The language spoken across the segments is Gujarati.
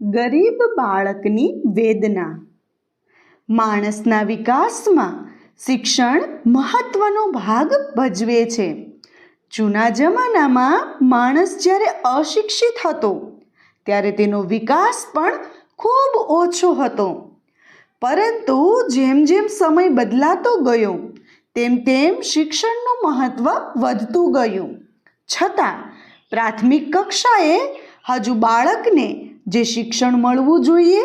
ગરીબ બાળકની વેદના. માણસના વિકાસમાં શિક્ષણ મહત્વનો ભાગ ભજવે છે. જૂના જમાનામાં માણસ જ્યારે અશિક્ષિત હતો ત્યારે તેનો વિકાસ પણ ખૂબ ઓછો હતો. પરંતુ જેમ જેમ સમય બદલાતો ગયો તેમ તેમ શિક્ષણનું મહત્વ વધતું ગયું. છતાં પ્રાથમિક કક્ષાએ હજુ બાળકને જે શિક્ષણ મળવું જોઈએ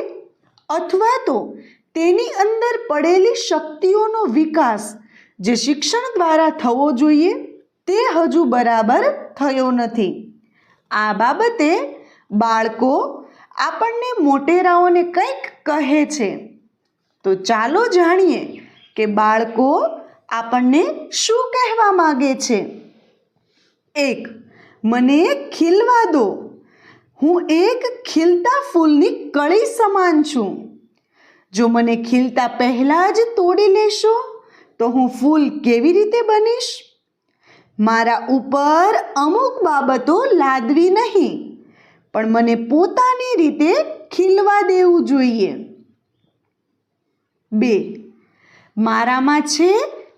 અથવા તો તેની અંદર પડેલી શક્તિઓનો વિકાસ જે શિક્ષણ દ્વારા થવો જોઈએ તે હજુ બરાબર થયો નથી. આ બાબતે બાળકો આપણને મોટેરાઓને કંઈક કહે છે. તો ચાલો જાણીએ કે બાળકો આપણને શું કહેવા માગે છે. 1. મને ખીલવા દો. હું એક ખીલતા ફૂલની કળી સમાન છું. જો મને ખીલતા પહેલાં જ તોડી લેશો તો હું ફૂલ કેવી રીતે બનીશ? મારા ઉપર અમુક બાબતો લાદવી નહીં, પણ મને પોતાની રીતે ખીલવા દેવું જોઈએ. 2. મારામાં છે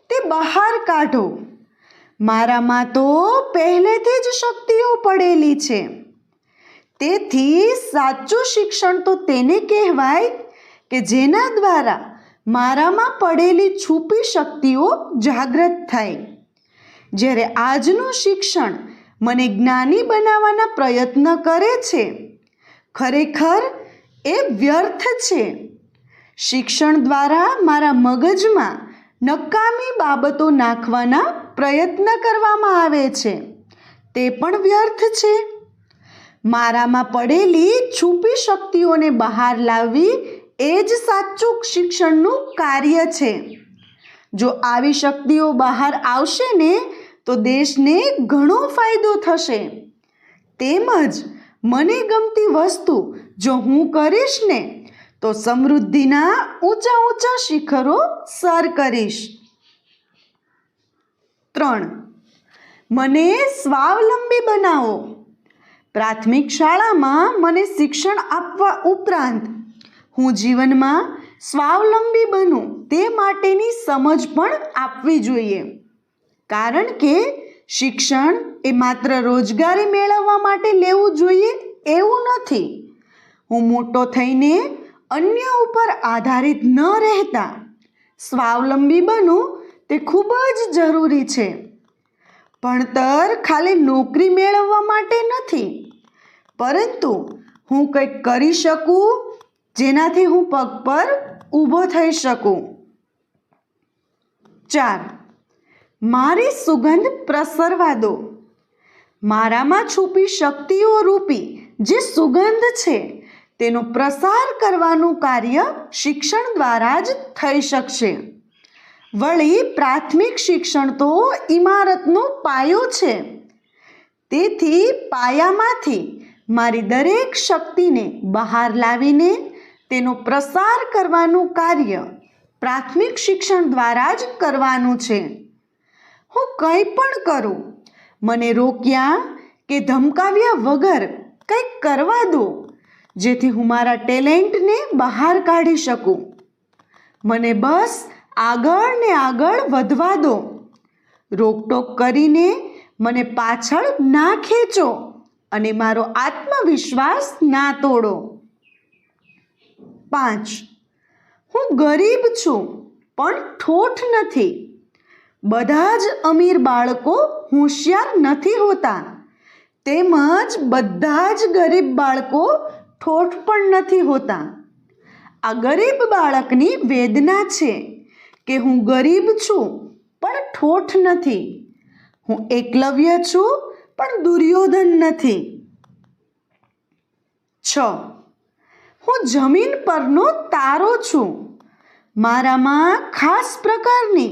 તે બહાર કાઢો. મારામાં તો પહેલેથી જ શક્તિઓ પડેલી છે. તેથી સાચું શિક્ષણ તો તેને કહેવાય કે જેના દ્વારા મારામાં પડેલી છુપી શક્તિઓ જાગૃત થાય. જ્યારે આજનું શિક્ષણ મને જ્ઞાની બનાવવાના પ્રયત્ન કરે છે, ખરેખર એ વ્યર્થ છે. શિક્ષણ દ્વારા મારા મગજમાં નકામી બાબતો નાખવાના પ્રયત્ન કરવામાં આવે છે, તે પણ વ્યર્થ છે. મારામાં પડેલી છુપી શક્તિઓને બહાર લાવવી એ જ સાચું શિક્ષણનું કાર્ય છે. જો આવી શક્તિઓ બહાર આવશે ને તો દેશને ઘણો ફાયદો થશે. તેમજ મને ગમતી વસ્તુ જો હું કરીશ ને તો સમૃદ્ધિના ઊંચા ઊંચા શિખરો સર કરીશ. 3. મને સ્વાવલંબી બનાવો. પ્રાથમિક શાળામાં મને શિક્ષણ આપવા ઉપરાંત હું જીવનમાં સ્વાવલંબી બનું તે માટેની સમજ પણ આપવી જોઈએ. કારણ કે શિક્ષણ એ માત્ર રોજગારી મેળવવા માટે લેવું જોઈએ એવું નથી. હું મોટો થઈને અન્ય ઉપર આધારિત ન રહેતા સ્વાવલંબી બનું તે ખૂબ જ જરૂરી છે. ભણતર ખાલી નોકરી મેળવવા માટે નથી, પરંતુ હું કંઈક કરી શકું જેનાથી હું પગ પર ઊભો થઈ શકું. 4. મારી સુગંધ પ્રસરવા દો. મારામાં છુપી શક્તિઓ રૂપી જે સુગંધ છે તેનો પ્રસાર કરવાનું કાર્ય શિક્ષણ દ્વારા જ થઈ શકશે. વળી પ્રાથમિક શિક્ષણ તો ઇમારતનો પાયો છે. તેથી પાયામાંથી મારી દરેક શક્તિને બહાર લાવીને તેનો પ્રસાર કરવાનું કાર્ય પ્રાથમિક શિક્ષણ દ્વારા જ કરવાનું છે. હું કંઈ પણ કરું, મને રોક્યા કે ધમકાવ્યા વગર કંઈક કરવા દો જેથી હું મારા ટેલેન્ટને બહાર કાઢી શકું. મને બસ આગળ ને આગળ વધવા દો. રોકટોક કરીને મને પાછળ ના ખેંચો અને મારો આત્મવિશ્વાસ ના તોડો. 5. હું ગરીબ છું પણ ઠોઠ નથી. બધા જ અમીર બાળકો હોશિયાર નથી હોતા, તેમજ બધા જ ગરીબ બાળકો ઠોઠ પણ નથી હોતા. આ ગરીબ બાળકની વેદના છે કે હું ગરીબ છું પણ ઠોઠ નથી. હું એકલવ્ય છું પણ દુર્યોધન નથી. 6. હું જમીન પરનો તારો છું. મારામાં ખાસ પ્રકારની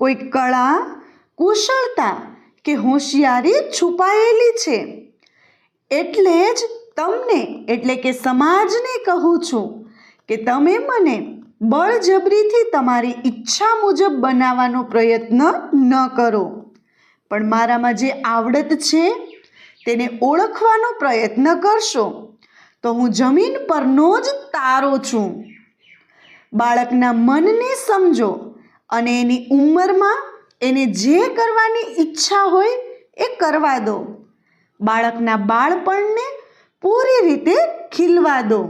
કોઈ કળા, કુશળતા કે હોશિયારી છુપાયેલી છે. એટલે જ તમને એટલે કે સમાજને કહું છું કે તમે મને બળજબરીથી તમારી ઈચ્છા મુજબ બનાવવાનો પ્રયત્ન ન કરો, પણ મારામાં જે આવડત છે તેને ઓળખવાનો પ્રયત્ન કરશો તો હું જમીન પરનો જ તારો છું. બાળકના મનને સમજો અને એની ઉંમરમાં એને જે કરવાની ઈચ્છા હોય એ કરવા દો. બાળકના બાળપણને પૂરી રીતે ખીલવા દો.